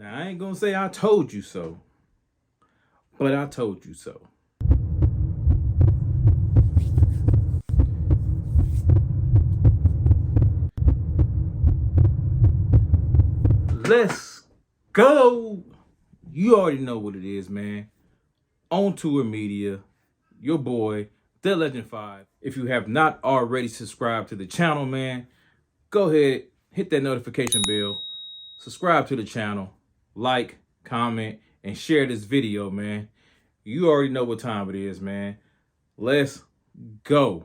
Now, I ain't gonna say I told you so, but I told you so. Let's go. You already know what it is, man. ontourrmedia, your boy, The Legend 5. If you have not already subscribed to the channel, man, go ahead, hit that notification bell, subscribe to the channel, like, comment, and share this video, man. You already know what time it is, man. Let's go.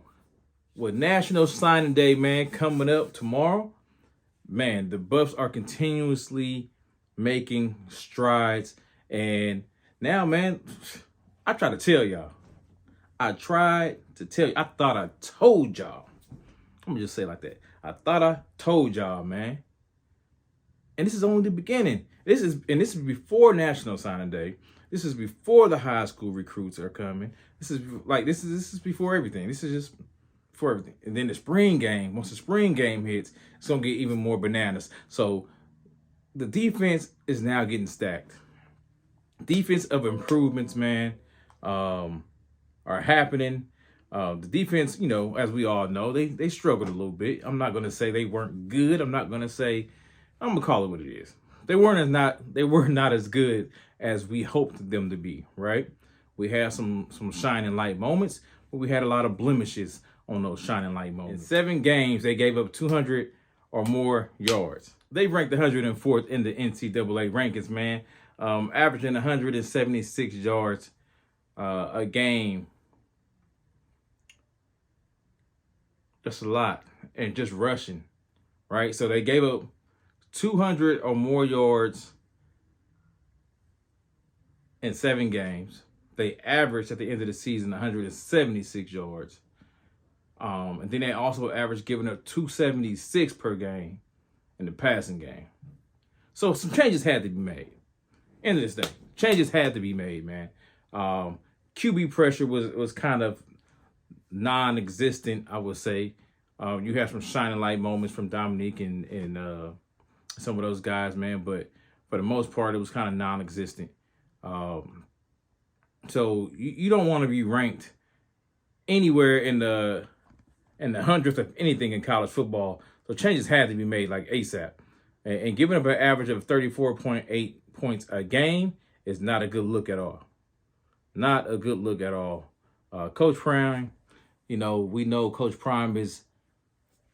With National Signing Day, man, coming up tomorrow, man, the Buffs are continuously making strides. And now, man, I try to tell y'all. I thought I told y'all. I'm gonna just say it like that. I thought I told y'all, man. And this is only the beginning. This is before National Signing Day. This is before the high school recruits are coming. This is before everything. This is just for everything. And then the spring game, once the spring game hits, it's going to get even more bananas. So the defense is now getting stacked. Defensive improvements, man, are happening. The defense, you know, as we all know, they struggled a little bit. I'm not going to say they weren't good. I'm going to call it what it is. They were not as good as we hoped them to be, right? We had some shining light moments, but we had a lot of blemishes on those shining light moments. In 7 games, they gave up 200 or more yards. They ranked 104th in the NCAA rankings, man, averaging 176 yards a game. That's a lot. And just rushing, right? So they gave up 200 or more yards in 7 games. They averaged at the end of the season 176 yards. And then they also averaged giving up 276 per game in the passing game. So some changes had to be made. End of this day, changes had to be made, man. QB pressure was kind of non-existent, I would say. You had some shining light moments from Dominique and some of those guys, man, but for the most part, it was kind of non-existent. So you don't want to be ranked anywhere in the hundredth of anything in college football. So changes had to be made like ASAP. And giving up an average of 34.8 points a game is not a good look at all. Not a good look at all. Coach Prime, you know, we know Coach Prime is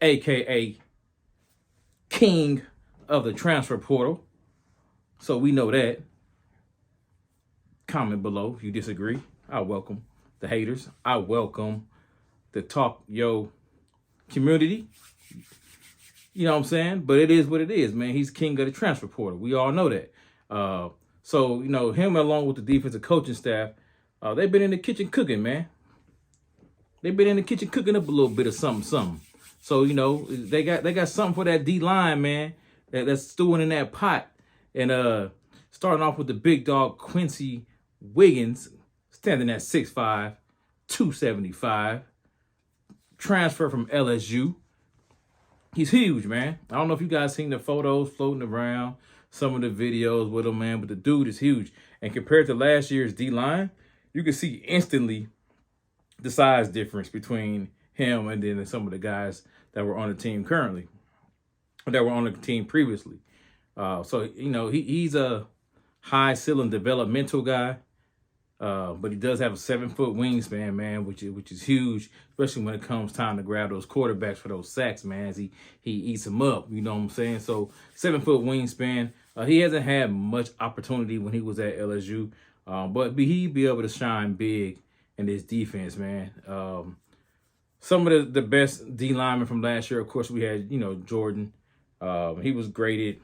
AKA king of the transfer portal. So we know that. Comment below if you disagree. I welcome the haters. I welcome the talk yo community. You know what I'm saying? But it is what it is, man. He's king of the transfer portal. We all know that. So, you know, him along with the defensive coaching staff, they've been in the kitchen cooking, man. They've been in the kitchen cooking up a little bit of something. So, you know, they got something for that D-line, man, that's stewing in that pot. And starting off with the big dog Quincy Wiggins, standing at 6'5", 275, transfer from LSU. He's huge, man. I don't know if you guys seen the photos floating around, some of the videos with him, man, but the dude is huge. And compared to last year's D-line, you can see instantly the size difference between him and then some of the guys that were on the team currently, that were on the team previously. So, you know, he's a high-ceiling developmental guy, but he does have a 7-foot wingspan, man, which is huge, especially when it comes time to grab those quarterbacks for those sacks, man, as he eats them up, you know what I'm saying? So 7-foot wingspan. He hasn't had much opportunity when he was at LSU, but he'd be able to shine big in this defense, man. Some of the best D linemen from last year, of course, we had, you know, Jordan. He was graded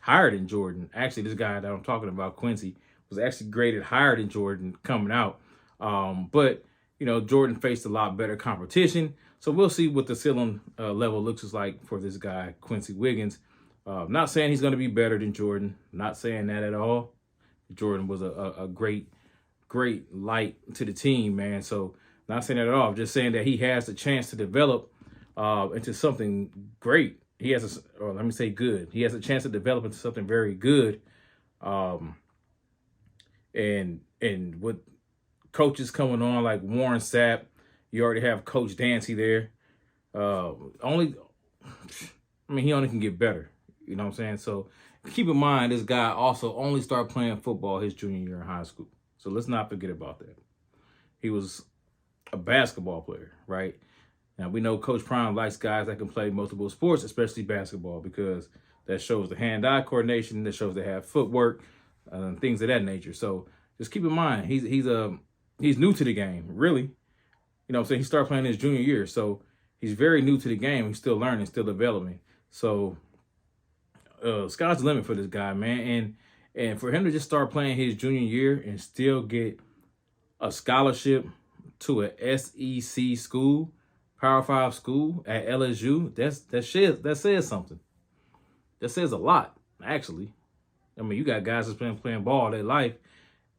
higher than Jordan. Actually, this guy that I'm talking about, Quincy, was actually graded higher than Jordan coming out. But, you know, Jordan faced a lot better competition. So we'll see what the ceiling level looks like for this guy, Quincy Wiggins. Not saying he's going to be better than Jordan. Not saying that at all. Jordan was a great light to the team, man. So not saying that at all. I'm just saying that he has the chance to develop into something great. He has, or let me say good. He has a chance to develop into something very good Um, and with coaches coming on like Warren Sapp, you already have Coach Dancy there. Only, I mean, he only can get better. You know what I'm saying? So keep in mind, this guy also only started playing football his junior year in high school. So let's not forget about that. He was a basketball player, right? Now, we know Coach Prime likes guys that can play multiple sports, especially basketball, because that shows the hand-eye coordination, that shows they have footwork, things of that nature. So just keep in mind, he's new to the game, really. You know what I'm saying? He started playing his junior year, so he's very new to the game. He's still learning, still developing. So sky's the limit for this guy, man. And for him to just start playing his junior year and still get a scholarship to a SEC school, Power 5 school at LSU, that says something. That says a lot, actually. I mean, you got guys that's been playing ball their life,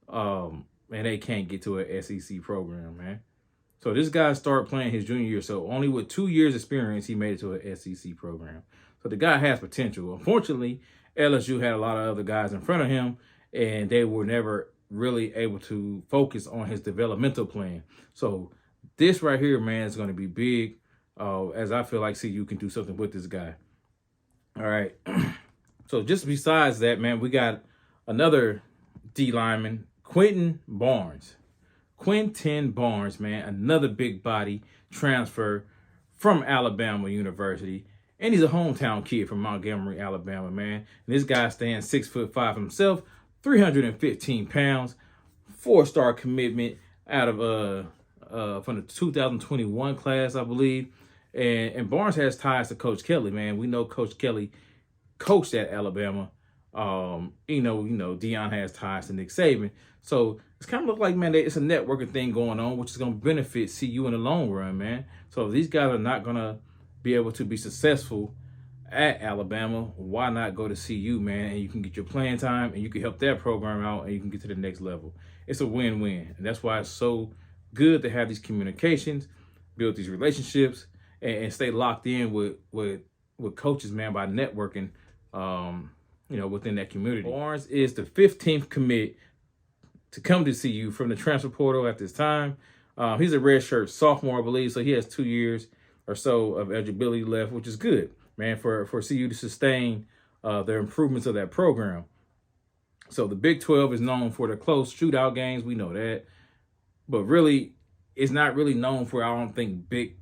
and they can't get to a SEC program, man. So this guy started playing his junior year. So only with 2 years experience, he made it to an SEC program. So the guy has potential. Unfortunately, LSU had a lot of other guys in front of him, and they were never really able to focus on his developmental plan. So this right here, man, is going to be big, as I feel like CU can do something with this guy. All right. So just besides that, man, we got another D lineman, Quentin Barnes, man, another big body transfer from Alabama University. And he's a hometown kid from Montgomery, Alabama, man. And this guy stands 6'5" himself, 315 pounds, 4-star commitment out of from the 2021 class, I believe. And Barnes has ties to Coach Kelly, man. We know Coach Kelly coached at Alabama. Deion has ties to Nick Saban. So it's kind of look like, man, it's a networking thing going on, which is going to benefit CU in the long run, man. So if these guys are not going to be able to be successful at Alabama, why not go to CU, man? And you can get your playing time, and you can help that program out, and you can get to the next level. It's a win-win, and that's why it's so good to have these communications, build these relationships, and stay locked in with coaches, man, by networking, within that community. Barnes is the 15th commit to come to CU from the transfer portal at this time. He's a redshirt sophomore, I believe, so he has 2 years or so of eligibility left, which is good, man, for CU to sustain their improvements of that program. So the Big 12 is known for the close shootout games. We know that. But really, it's not really known for, I don't think, big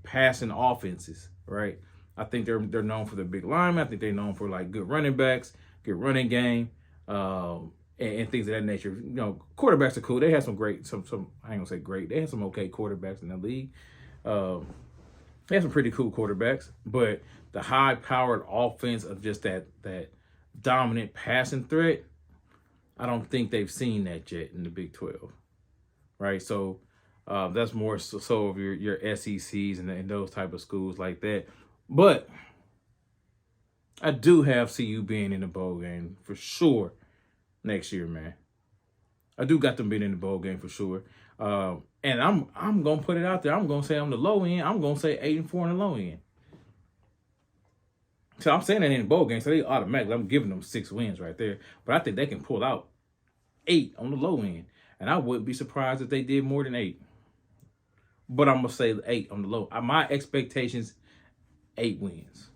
passing offenses, right? I think they're known for the big linemen. I think they're known for, like, good running backs, good running game, and things of that nature. You know, quarterbacks are cool. They have some great, I ain't gonna say great. They have some okay quarterbacks in the league. They have some pretty cool quarterbacks, but the high-powered offense of just that dominant passing threat, I don't think they've seen that yet in the Big 12, right? So that's more so of your SECs and those type of schools like that. But I do have CU being in the bowl game for sure next year, man. I do got them being in the bowl game for sure. And I'm gonna put it out there. I'm gonna say on the low end, I'm gonna say 8-4 on the low end. So I'm saying that in the bowl game, so they automatically, I'm giving them 6 wins right there. But I think they can pull out 8 on the low end. And I wouldn't be surprised if they did more than 8. But I'm gonna say 8 on the low. My expectations, 8 wins.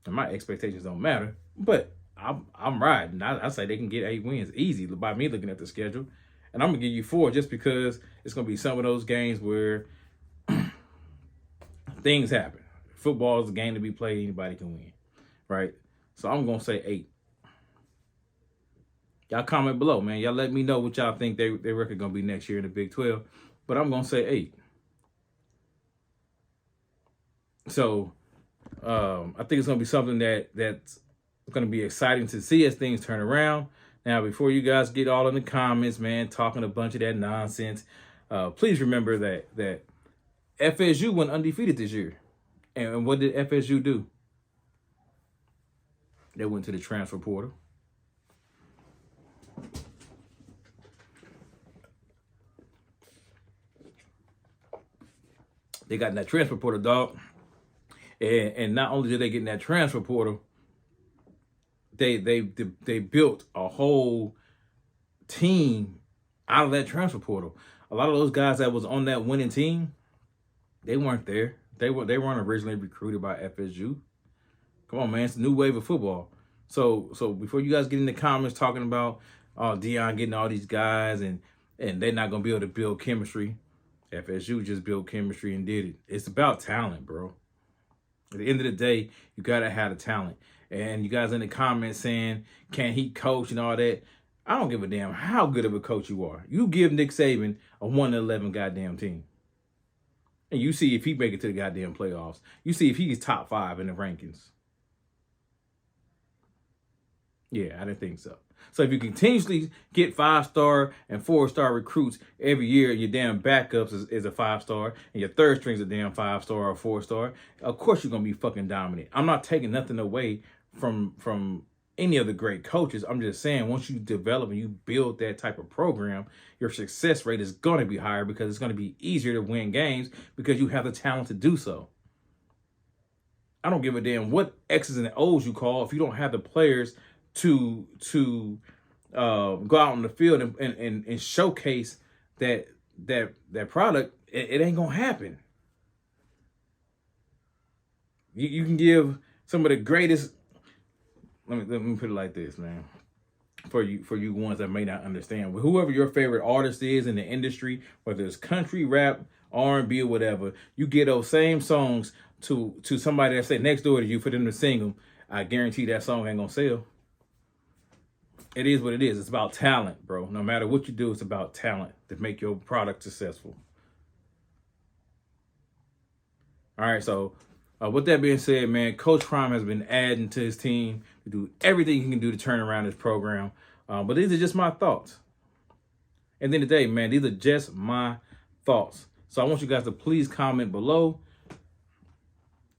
And my expectations don't matter, but I'm riding. I say they can get 8 wins easy by me looking at the schedule. And I'm going to give you 4 just because it's going to be some of those games where things happen. Football is a game to be played. Anybody can win, right? So I'm going to say 8. Y'all comment below, man. Y'all let me know what y'all think their record going to be next year in the Big 12. But I'm going to say 8. So I think it's going to be something that's going to be exciting to see as things turn around. Now, before you guys get all in the comments, man, talking a bunch of that nonsense, please remember that FSU went undefeated this year. And what did FSU do? They went to the transfer portal. They got in that transfer portal, dog. And not only did they get in that transfer portal, they built a whole team out of that transfer portal. A lot of those guys that was on that winning team, they weren't there. They weren't originally recruited by FSU. Come on, man, it's a new wave of football. So before you guys get in the comments talking about Deion getting all these guys and they're not gonna be able to build chemistry, FSU just built chemistry and did it. It's about talent, bro. At the end of the day, you gotta have the talent. And you guys in the comments saying, can he coach and all that? I don't give a damn how good of a coach you are. You give Nick Saban a 1-11 goddamn team. And you see if he make it to the goddamn playoffs. You see if he's top 5 in the rankings. Yeah, I didn't think so. So if you continuously get 5-star and 4-star recruits every year, your damn backups is a 5-star, and your third string's a damn 5-star or 4-star, of course you're gonna be fucking dominant. I'm not taking nothing away from any of the great coaches. I'm just saying, once you develop and you build that type of program, your success rate is going to be higher because it's going to be easier to win games because you have the talent to do so. I don't give a damn what X's and O's you call if you don't have the players to go out on the field and showcase that product. It ain't gonna happen. You can give some of the greatest. Let me put it like this, man. For you ones that may not understand, whoever your favorite artist is in the industry, whether it's country, rap, R&B, or whatever, you get those same songs to somebody that say next door to you for them to sing them. I guarantee that song ain't gonna sell. It is what it is. It's about talent, bro. No matter what you do, it's about talent to make your product successful. All right, so with that being said, man, Coach Prime has been adding to his team to do everything he can do to turn around his program. But these are just my thoughts. At the end of the day, man, these are just my thoughts. So I want you guys to please comment below.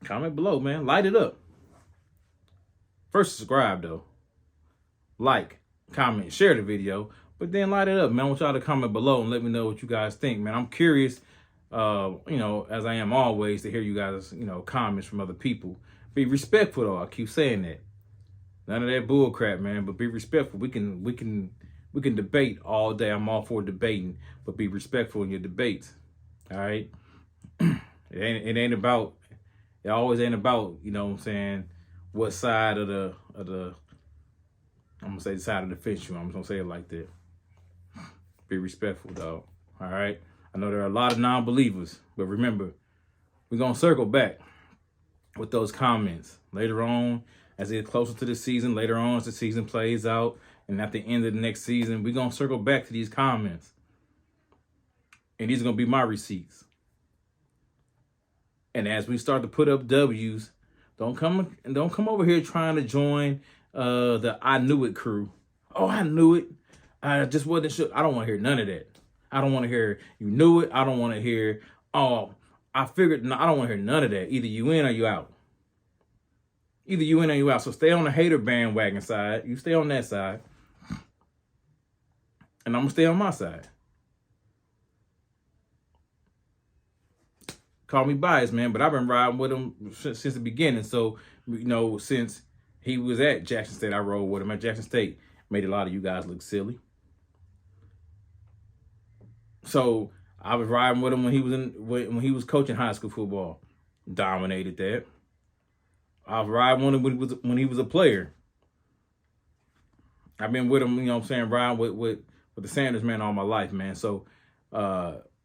Comment below, man. Light it up. First, subscribe, though. Like, comment, share the video. But then light it up, man. I want y'all to comment below and let me know what you guys think, man. I'm curious, as I am always, to hear you guys, comments from other people. Be respectful, though. I keep saying that. None of that bull crap, man. But be respectful. We can debate all day. I'm all for debating, but be respectful in your debates. All right. It ain't about. It always ain't about. You know what I'm saying? What side of the I'm gonna say the side of the fence I'm just gonna say it like that. Be respectful, dog. All right. I know there are a lot of non-believers, but remember, we're gonna circle back with those comments later on as it gets closer to the season. Later on, as the season plays out, and at the end of the next season, we're gonna circle back to these comments, and these are gonna be my receipts. And as we start to put up W's, don't come over here trying to join the I knew it crew. Oh, I knew it. I just wasn't sure. I don't want to hear none of that. I don't want to hear you knew it. I don't want to hear, oh, I figured. No, I don't want to hear none of that. Either you in or you out. Either you in or you out. So stay on the hater bandwagon side. You stay on that side. And I'm going to stay on my side. Call me biased, man, but I've been riding with him since the beginning. So, since he was at Jackson State, I rode with him at Jackson State. Made a lot of you guys look silly. So I was riding with him when he was coaching high school football. Dominated that. I was riding with him when he was a player. I've been with him, riding with the Sanders man all my life, man. So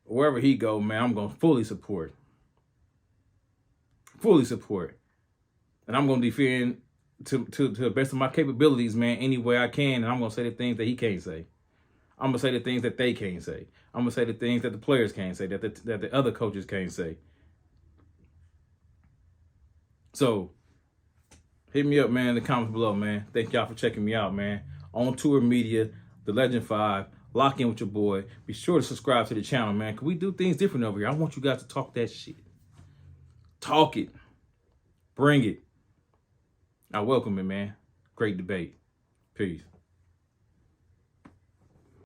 wherever he go, man, I'm gonna fully support. Fully support. And I'm gonna defend to the best of my capabilities, man, any way I can. And I'm gonna say the things that he can't say. I'm gonna say the things that they can't say. I'm gonna say the things that the players can't say, that the other coaches can't say. So hit me up, man, in the comments below, man. Thank y'all for checking me out, man. On Tour Media, the Legend 5. Lock in with your boy. Be sure to subscribe to the channel, man, because we do things different over here. I want you guys to talk that shit. Talk it. Bring it. I welcome it, man. Great debate. Peace.